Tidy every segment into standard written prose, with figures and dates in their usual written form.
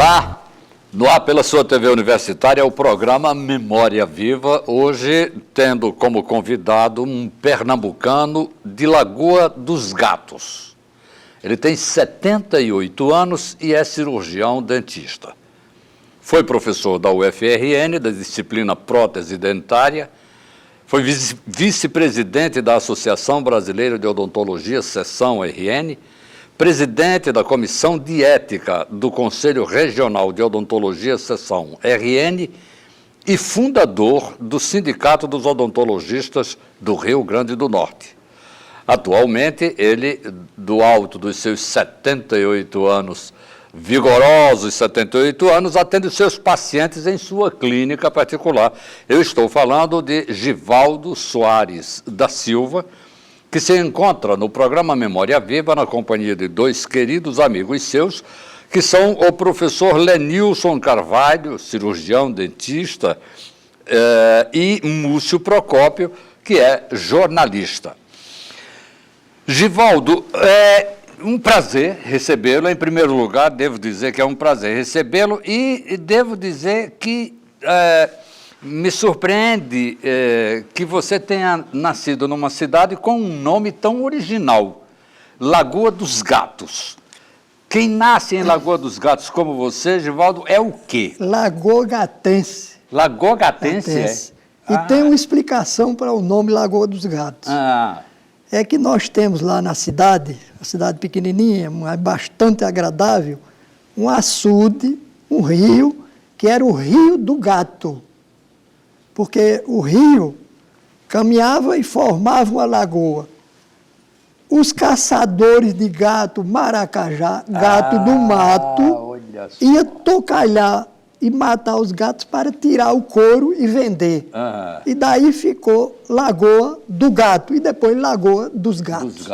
Olá, no ar pela sua TV Universitária, o programa Memória Viva, hoje tendo como convidado um pernambucano de Lagoa dos Gatos. Ele tem 78 anos e é cirurgião dentista. Foi professor da UFRN, da disciplina prótese dentária, foi vice-presidente da Associação Brasileira de Odontologia, seção RN, presidente da Comissão de Ética do Conselho Regional de Odontologia, seção RN, e fundador do Sindicato dos Odontologistas do Rio Grande do Norte. Atualmente, ele, do alto dos seus 78 anos, vigorosos 78 anos, atende seus pacientes em sua clínica particular. Eu estou falando de Givaldo Soares da Silva, que se encontra no programa Memória Viva na companhia de dois queridos amigos seus, que são o professor Lenilson Carvalho, cirurgião dentista, e Múcio Procópio, que é jornalista. Givaldo, é um prazer recebê-lo. Em primeiro lugar, devo dizer que é um prazer recebê-lo e devo dizer que me surpreende que você tenha nascido numa cidade com um nome tão original, Lagoa dos Gatos. Quem nasce em Lagoa dos Gatos como você, Givaldo, é o quê? Lagogatense. Lagogatense? E tem uma explicação para o nome Lagoa dos Gatos. É que nós temos lá na cidade, uma cidade pequenininha, mas bastante agradável, um açude, um rio, que era o Rio do Gato. Porque o rio caminhava e formava uma lagoa. Os caçadores de gato, maracajá, gato do mato, iam tocalhar e matar os gatos para tirar o couro e vender. E daí ficou Lagoa do Gato e depois Lagoa dos Gatos.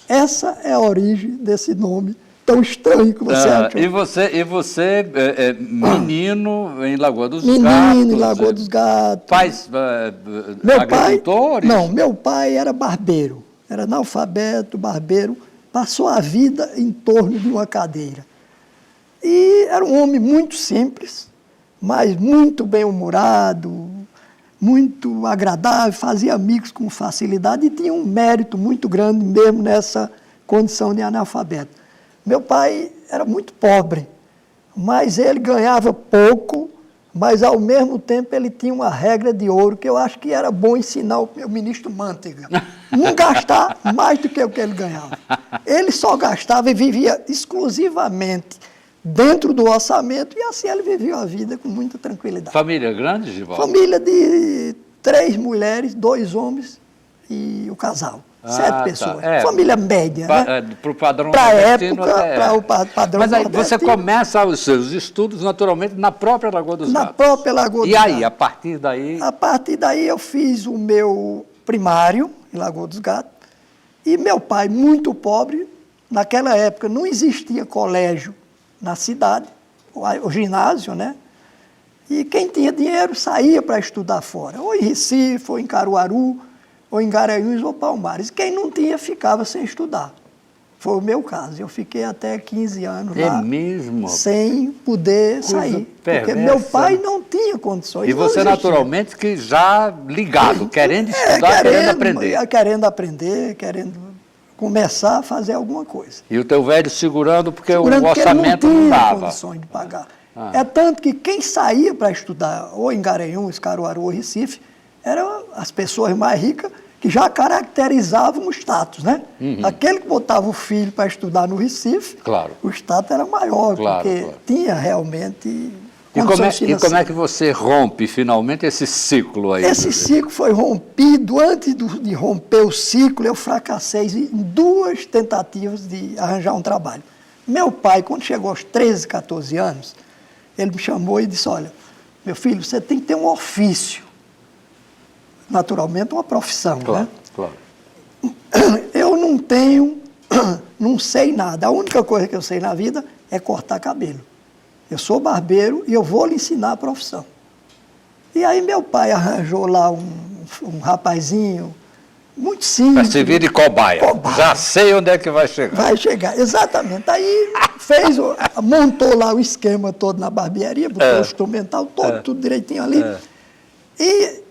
Essa é a origem desse nome tão estranho que você achou. E você menino em Lagoa dos Gatos? Menino em Lagoa dos Gatos. Pais agricultores? Não, meu pai era barbeiro. Era analfabeto, barbeiro. Passou a vida em torno de uma cadeira. E era um homem muito simples, mas muito bem-humorado, muito agradável, fazia amigos com facilidade e tinha um mérito muito grande mesmo nessa condição de analfabeto. Meu pai era muito pobre, mas ele ganhava pouco, mas ao mesmo tempo ele tinha uma regra de ouro que eu acho que era bom ensinar o meu ministro Manteiga. Não gastar mais do que o que ele ganhava. Ele só gastava e vivia exclusivamente dentro do orçamento e assim ele vivia a vida com muita tranquilidade. Família grande, Givaldo? Família de 3 mulheres, 2 homens e o casal. 7 pessoas. Família média, né? Para o padrão nordestino. Para o padrão Mas aí nordestino. você começa os seus estudos, naturalmente, na própria Lagoa dos Gatos. Na própria Lagoa dos Gatos. E aí, a partir daí? A partir daí eu fiz o meu primário em Lagoa dos Gatos. E meu pai, muito pobre, naquela época não existia colégio na cidade, o ginásio, né? E quem tinha dinheiro saía para estudar fora, ou em Recife, ou em Caruaru, ou em Garanhuns ou Palmares. Quem não tinha, ficava sem estudar. Foi o meu caso. Eu fiquei até 15 anos lá, mesmo? Sem poder sair. Porque meu pai não tinha condições. E você, naturalmente, que já ligado, querendo estudar, querendo aprender. Querendo aprender, querendo começar a fazer alguma coisa. E o teu velho segurando porque o orçamento não dava. Condições de pagar. É tanto que quem saía para estudar, ou em Garanhuns, Caruaru ou Recife, eram as pessoas mais ricas que já caracterizavam o status, né? Aquele que botava o filho para estudar no Recife, o status era maior, porque tinha realmente condições financeiras. E como é que você rompe finalmente esse ciclo aí? Esse ciclo foi rompido. Antes de romper o ciclo, eu fracassei em 2 tentativas de arranjar um trabalho. Meu pai, quando chegou aos 13, 14 anos, ele me chamou e disse, olha, meu filho, você tem que ter um ofício. Naturalmente, uma profissão, né? Eu não tenho, não sei nada. A única coisa que eu sei na vida é cortar cabelo. Eu sou barbeiro e eu vou lhe ensinar a profissão. E aí meu pai arranjou lá um rapazinho muito simples. Para servir de cobaia. Já sei onde é que vai chegar. Vai chegar, exatamente. Aí montou lá o esquema todo na barbearia, botou o instrumental todo, tudo direitinho ali. E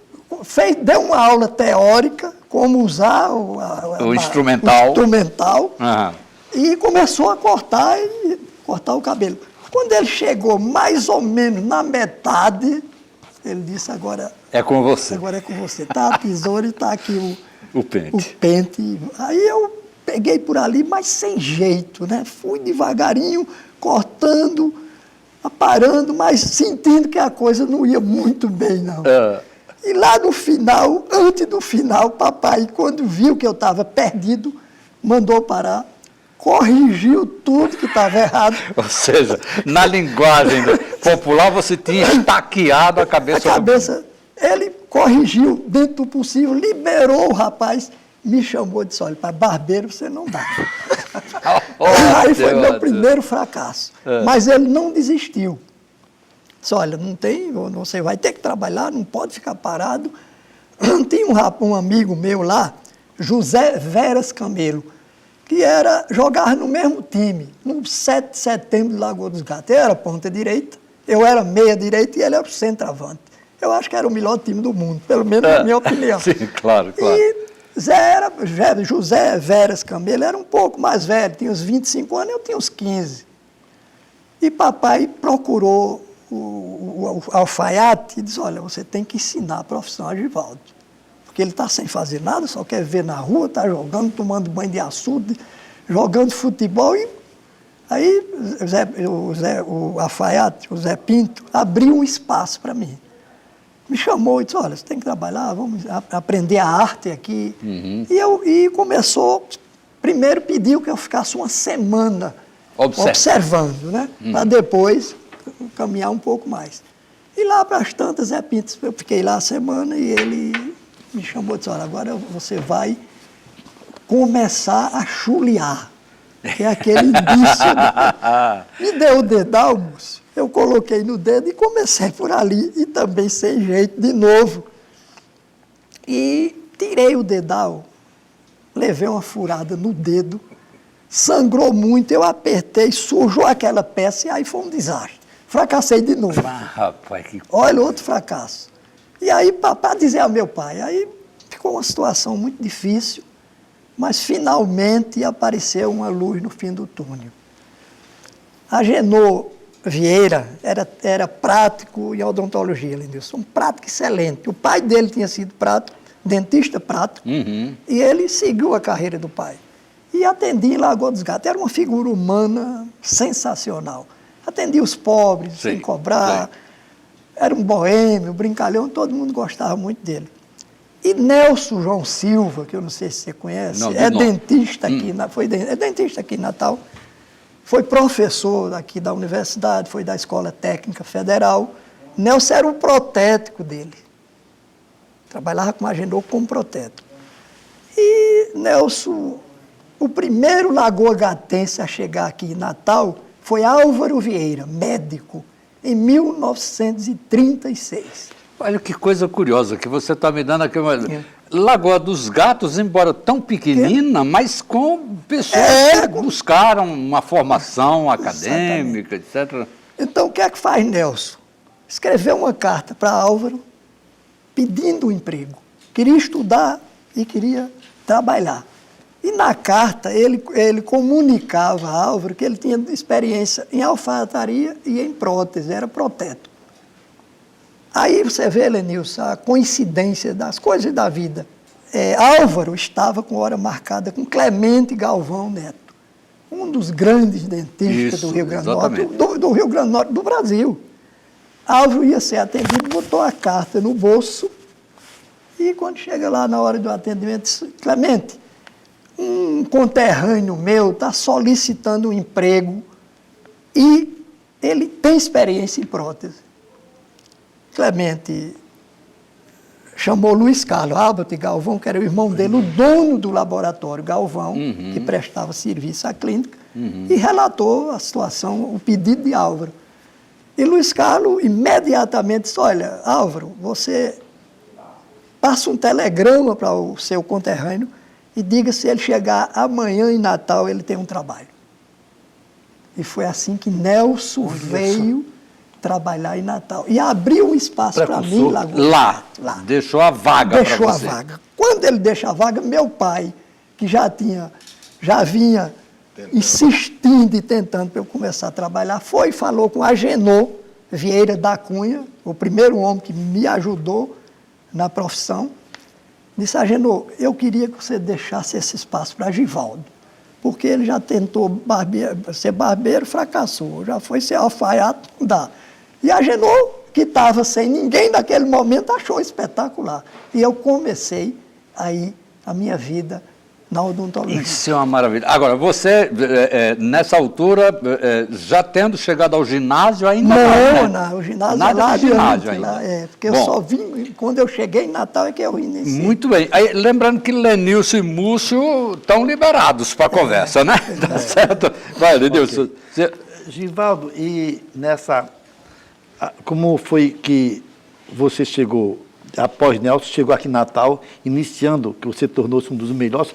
deu uma aula teórica, como usar o instrumental. E começou a cortar o cabelo. Quando ele chegou mais ou menos na metade, ele disse, agora é com você. Agora é com você. Tá a tesoura e tá aqui o pente. Aí eu peguei por ali, mas sem jeito, né? Fui devagarinho, cortando, parando, mas sentindo que a coisa não ia muito bem, não. E lá no final, antes do final, papai, quando viu que eu estava perdido, mandou parar, corrigiu tudo que estava errado. Ou seja, na linguagem popular, você tinha estaqueado a cabeça. Ele corrigiu dentro do possível, liberou o rapaz, me chamou e disse, olha, para barbeiro você não dá. Aí foi meu primeiro fracasso. Mas ele não desistiu. Disse, olha, você vai ter que trabalhar, não pode ficar parado. Tinha um amigo meu lá, José Veras Camelo, que jogava no mesmo time, no 7 de setembro de Lagoa dos Gatos. Eu era ponta direita, eu era meia direita e ele era o centroavante. Eu acho que era o melhor time do mundo, pelo menos na minha opinião. Sim, claro. E José Veras Camelo era um pouco mais velho, tinha uns 25 anos, eu tinha uns 15. E papai procurou o alfaiate e disse, olha, você tem que ensinar a profissão a Givaldo. Porque ele está sem fazer nada, só quer ver na rua, está jogando, tomando banho de açude, jogando futebol. E aí o alfaiate, o Zé Pinto, abriu um espaço para mim. Me chamou e disse, olha, você tem que trabalhar, vamos aprender a arte aqui. E começou, primeiro pediu que eu ficasse uma semana observando, né? Para depois caminhar um pouco mais. E lá para as tantas, Zé Pinto, eu fiquei lá a semana e ele me chamou e disse, olha, agora você vai começar a chulear. Que é aquele indício. Me deu o dedal, moço. Eu coloquei no dedo e comecei por ali, e também sem jeito, de novo. E tirei o dedal, levei uma furada no dedo, sangrou muito, eu apertei, sujou aquela peça e aí foi um desastre. Fracassei de novo. Rapaz, que... Olha, outro fracasso. E aí, para dizer ao meu pai, aí ficou uma situação muito difícil, mas finalmente apareceu uma luz no fim do túnel. Agenor Vieira era prático em odontologia, Lenilson, um prático excelente. O pai dele tinha sido prático, dentista prático, e ele seguiu a carreira do pai. E atendia em Lagoa dos Gatos. Era uma figura humana sensacional. Atendia os pobres, sem cobrar. Era um boêmio, brincalhão, todo mundo gostava muito dele. E Nelson João Silva, que eu não sei se você conhece, dentista aqui, é dentista aqui em Natal. Foi professor aqui da universidade, foi da Escola Técnica Federal. Nelson era o protético dele. Trabalhava com Agenor como protético. E Nelson, o primeiro lagoa-gatense a chegar aqui em Natal foi Álvaro Vieira, médico, em 1936. Olha que coisa curiosa que você está me dando aqui. Lagoa dos Gatos, embora tão pequenina, mas com pessoas que buscaram uma formação acadêmica, etc. Então, o que é que faz Nelson? Escreveu uma carta para Álvaro pedindo um emprego. Queria estudar e queria trabalhar. E na carta ele comunicava a Álvaro que ele tinha experiência em alfaiataria e em prótese, era protético. Aí você vê, Lenilson, a coincidência das coisas da vida. Álvaro estava com hora marcada com Clemente Galvão Neto, um dos grandes dentistas do Rio Grande do Norte, do Rio Grande do Norte do Brasil. Álvaro ia ser atendido, botou a carta no bolso e quando chega lá na hora do atendimento, disse, Clemente, um conterrâneo meu está solicitando um emprego e ele tem experiência em prótese. Clemente chamou Luiz Carlos Albert Galvão, que era o irmão dele, o dono do laboratório Galvão, que prestava serviço à clínica, e relatou a situação, o pedido de Álvaro. E Luiz Carlos imediatamente disse, olha, Álvaro, você passa um telegrama para o seu conterrâneo e diga se ele chegar amanhã em Natal, ele tem um trabalho. E foi assim que Nelson veio trabalhar em Natal. E abriu um espaço para mim lá. Deixou a vaga para você. Deixou a vaga. Quando ele deixa a vaga, meu pai, que já vinha insistindo e tentando para eu começar a trabalhar, foi e falou com Agenor Vieira da Cunha, o primeiro homem que me ajudou na profissão. Disse: Agenor, eu queria que você deixasse esse espaço para Givaldo, porque ele já tentou ser barbeiro, fracassou, já foi ser alfaiate, não dá. E Agenor, que estava sem ninguém naquele momento, achou espetacular. E eu comecei aí a minha vida na odontologia. Isso é uma maravilha. Agora, você, nessa altura, já tendo chegado ao ginásio, ainda não, né? O ginásio nada lá de ginásio adiante, ainda. Porque eu só vim, quando eu cheguei em Natal é que eu iniciei. Muito bem. Aí, lembrando que Lenilson e Múcio estão liberados para a conversa, né? Tá certo? Vai, Lenilson. Okay. Givaldo, e nessa... Como foi que você chegou, após Nelson, chegou aqui em Natal, iniciando, que você tornou-se um dos melhores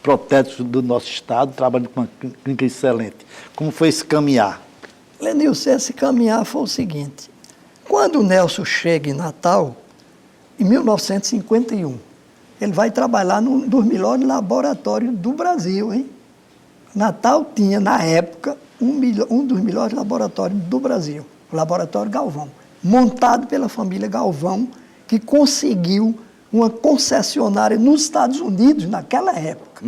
protéticos do nosso estado, trabalhando com uma clínica excelente. Como foi esse caminhar? Lenilson, esse caminhar foi o seguinte: quando o Nelson chega em Natal, em 1951, ele vai trabalhar num dos melhores laboratórios do Brasil, hein? Natal tinha, na época, um dos melhores laboratórios do Brasil, o Laboratório Galvão, montado pela família Galvão, que conseguiu uma concessionária nos Estados Unidos naquela época.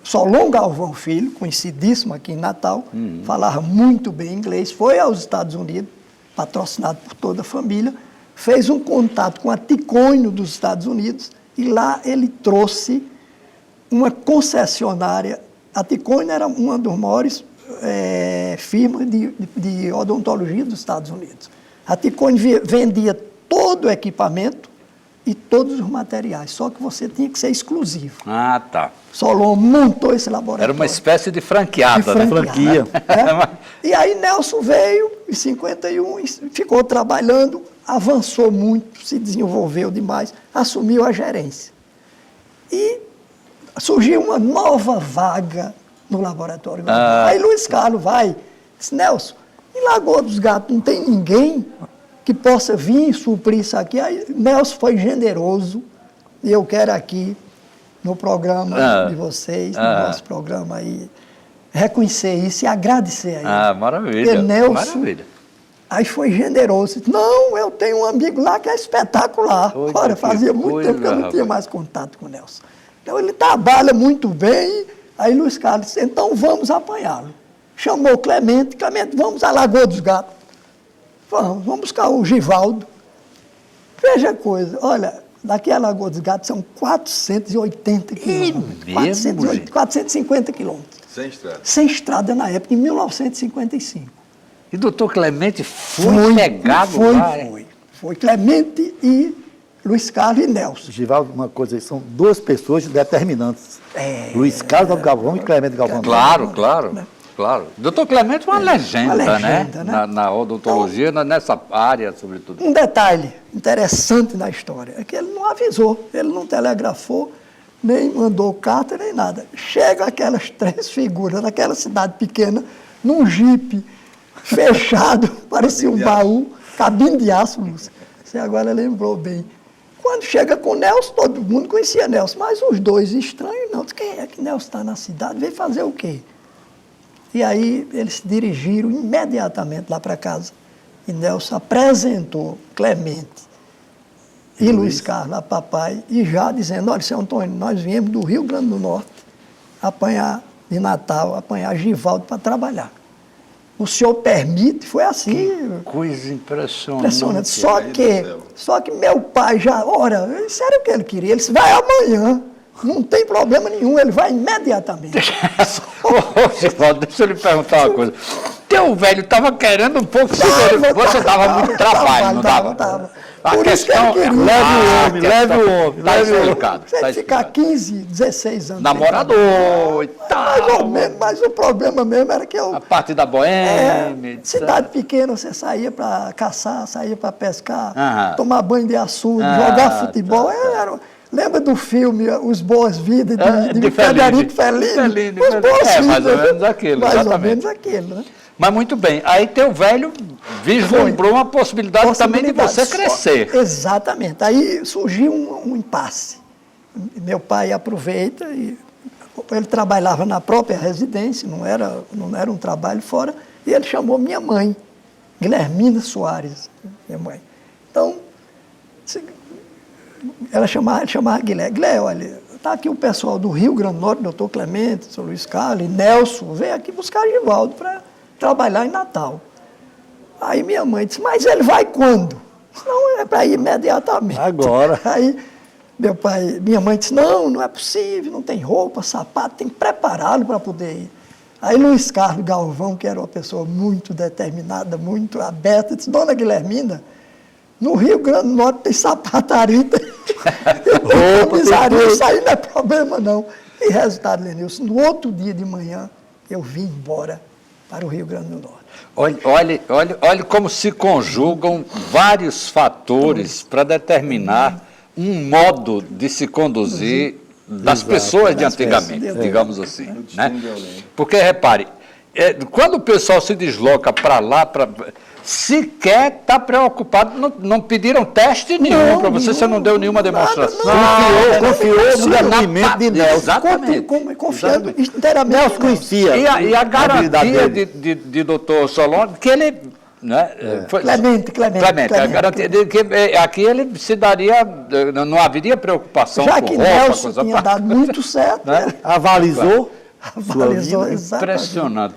Solon Galvão Filho, conhecidíssimo aqui em Natal, falava muito bem inglês, foi aos Estados Unidos, patrocinado por toda a família, fez um contato com a Ticonho dos Estados Unidos e lá ele trouxe uma concessionária. A Ticonho era uma das maiores firmas de odontologia dos Estados Unidos. A Ticonho vendia todo o equipamento e todos os materiais, só que você tinha que ser exclusivo. Ah, tá. Solon montou esse laboratório. Era uma espécie de franqueada, né? Franquia. E aí Nelson veio em 51 e ficou trabalhando, avançou muito, se desenvolveu demais, assumiu a gerência. E surgiu uma nova vaga no laboratório. Aí Luiz Carlos disse: Nelson, em Lagoa dos Gatos não tem ninguém que possa vir suprir isso aqui. Aí Nelson foi generoso, e eu quero aqui, no programa de vocês, no nosso programa aí, reconhecer isso e agradecer a ele. Maravilha. Porque Nelson, maravilha. Aí foi generoso. Disse: não, eu tenho um amigo lá que é espetacular. Olha, fazia muito tempo que eu não tinha mais contato com o Nelson. Então ele trabalha muito bem. Aí Luiz Carlos disse: então vamos apanhá-lo. Chamou Clemente, vamos à Lagoa dos Gatos. Vamos buscar o Givaldo. Veja a coisa, olha, daqui a Lagoa dos Gatos são 480 quilômetros. 450 quilômetros. Sem estrada. Sem estrada na época, em 1955. E doutor Clemente foi pegado lá? Foi Clemente e Luiz Carlos e Nelson. Givaldo, uma coisa, são duas pessoas determinantes. Luiz Carlos Galvão e Clemente Galvão. Claro. Doutor Clemente é uma legenda, né? Na odontologia, então, nessa área, sobretudo. Um detalhe interessante na história é que ele não avisou, ele não telegrafou, nem mandou carta, nem nada. Chega aquelas três figuras naquela cidade pequena, num jipe fechado, parecia um baú, cabine de aço, Lúcia. Você agora lembrou bem. Quando chega com o Nelson, todo mundo conhecia Nelson, mas os dois estranhos, não. Quem é que Nelson está na cidade? Veio fazer o quê? E aí eles se dirigiram imediatamente lá para casa. E Nelson apresentou Clemente e Luiz Carlos a papai, e já dizendo: olha, seu Antônio, nós viemos do Rio Grande do Norte de Natal, apanhar Givaldo para trabalhar. O senhor permite? Foi assim. Que coisa impressionante. Só que meu pai já, isso era o que ele queria. Ele disse: vai amanhã. Não tem problema nenhum, ele vai imediatamente. Givaldo, deixa eu lhe perguntar uma coisa. Teu velho estava querendo um pouco você dava muito trabalho, não dava? Tava. A Por isso que questão ele é... queria. leve o homem, Tá leve o homem. explicado. Se Tá ele ficar explicado. 15, 16 anos. Namorador e tal. Mais ou menos, mas o problema mesmo era que eu. A parte da boêmia. Cidade pequena, você saía para caçar, saía para pescar, Aham. tomar banho de açude, Ah, jogar futebol. tá. Lembra do filme Os Boas Vidas, de de Frederico Fellini. Fellini? Fellini, Os Boas Vidas. mais ou menos aquilo, Mais exatamente. ou menos aquilo, né? Mas muito bem. Aí teu velho vislumbrou uma possibilidade também de você crescer. Exatamente. Aí surgiu um impasse. Meu pai aproveita e ele trabalhava na própria residência, não era um trabalho fora, e ele chamou minha mãe, Guilhermina Soares, minha mãe. Então, ele chamava Guilherme. Guilherme, olha, está aqui o pessoal do Rio Grande do Norte, doutor Clemente, São Luís Carlos, Nelson, vem aqui buscar Givaldo para trabalhar em Natal. Aí minha mãe disse, mas ele vai quando? Não, é para ir imediatamente. Agora. Aí minha mãe disse, não é possível, não tem roupa, sapato, tem que prepará-lo para poder ir. Aí Luiz Carlos Galvão, que era uma pessoa muito determinada, muito aberta, disse, dona Guilhermina, no Rio Grande do Norte tem sapataria, tem camisaria, isso aí não é problema não. E resultado, Lenilson, no outro dia de manhã, eu vim embora para o Rio Grande do Norte. Olha como se conjugam vários fatores para determinar um modo de se conduzir das pessoas de antigamente, digamos assim. Né? Porque, repare, quando o pessoal se desloca para lá, sequer está preocupado, não pediram teste nenhum para você não deu nenhuma demonstração. Confiou no depoimento de Nelson. Exatamente. Confiando inteiramente. Nelson conhecia. E a garantia de doutor Solon, que ele... Né, Clemente. A garantia de que aqui ele se daria, não haveria preocupação já com que roupa, Nelson coisa tinha dado muito certo, Avalizou. avalizou exatamente. Impressionante.